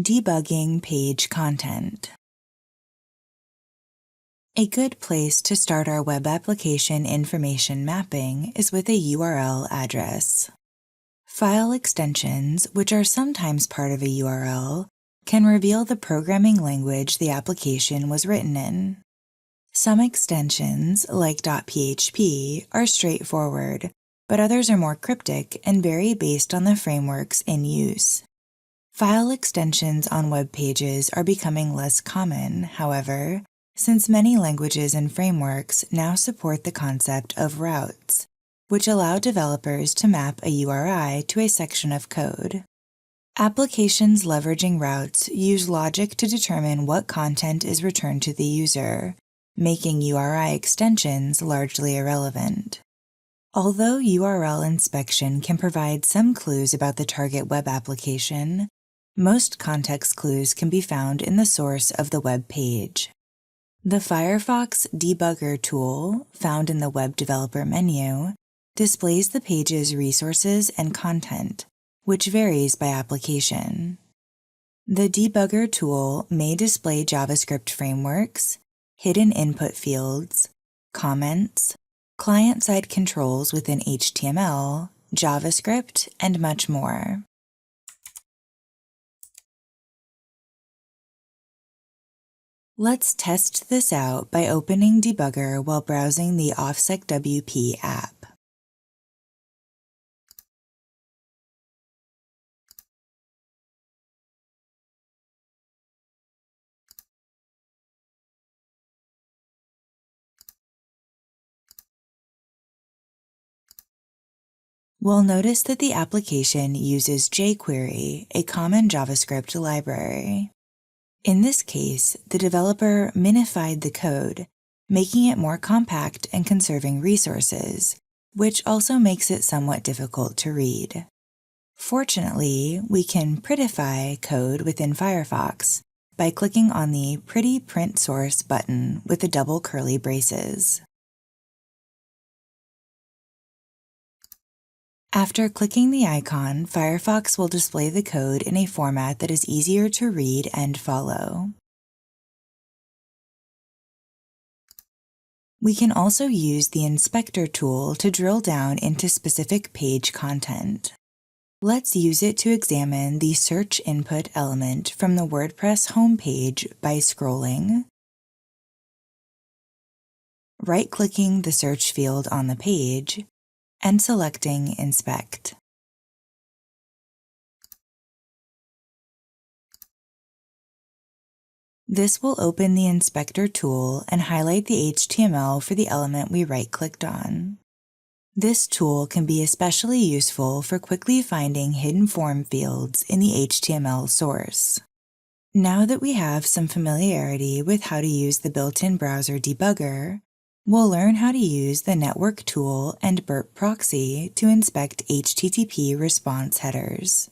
Debugging page content. A good place to start our web application information mapping is with a URL address. File extensions, which are sometimes part of a URL, can reveal the programming language the application was written in. Some extensions, like .php, are straightforward, but others are more cryptic and vary based on the frameworks in use. File extensions on web pages are becoming less common, however, since many languages and frameworks now support the concept of routes, which allow developers to map a URI to a section of code. Applications leveraging routes use logic to determine what content is returned to the user, making URI extensions largely irrelevant. Although URL inspection can provide some clues about the target web application, most context clues can be found in the source of the web page. The Firefox Debugger tool, found in the Web Developer menu, displays the page's resources and content, which varies by application. The Debugger tool may display JavaScript frameworks, hidden input fields, comments, client-side controls within HTML, JavaScript, and much more. Let's test this out by opening Debugger while browsing the OffSecWP app. We'll notice that the application uses jQuery, a common JavaScript library. In this case, the developer minified the code, making it more compact and conserving resources, which also makes it somewhat difficult to read. Fortunately, we can prettify code within Firefox by clicking on the Pretty Print Source button with the double curly braces. After clicking the icon, Firefox will display the code in a format that is easier to read and follow. We can also use the Inspector tool to drill down into specific page content. Let's use it to examine the search input element from the WordPress homepage by scrolling, right-clicking the search field on the page, and selecting Inspect. This will open the Inspector tool and highlight the HTML for the element we right-clicked on. This tool can be especially useful for quickly finding hidden form fields in the HTML source. Now that we have some familiarity with how to use the built-in browser debugger, we'll learn how to use the network tool and burp proxy to inspect HTTP response headers.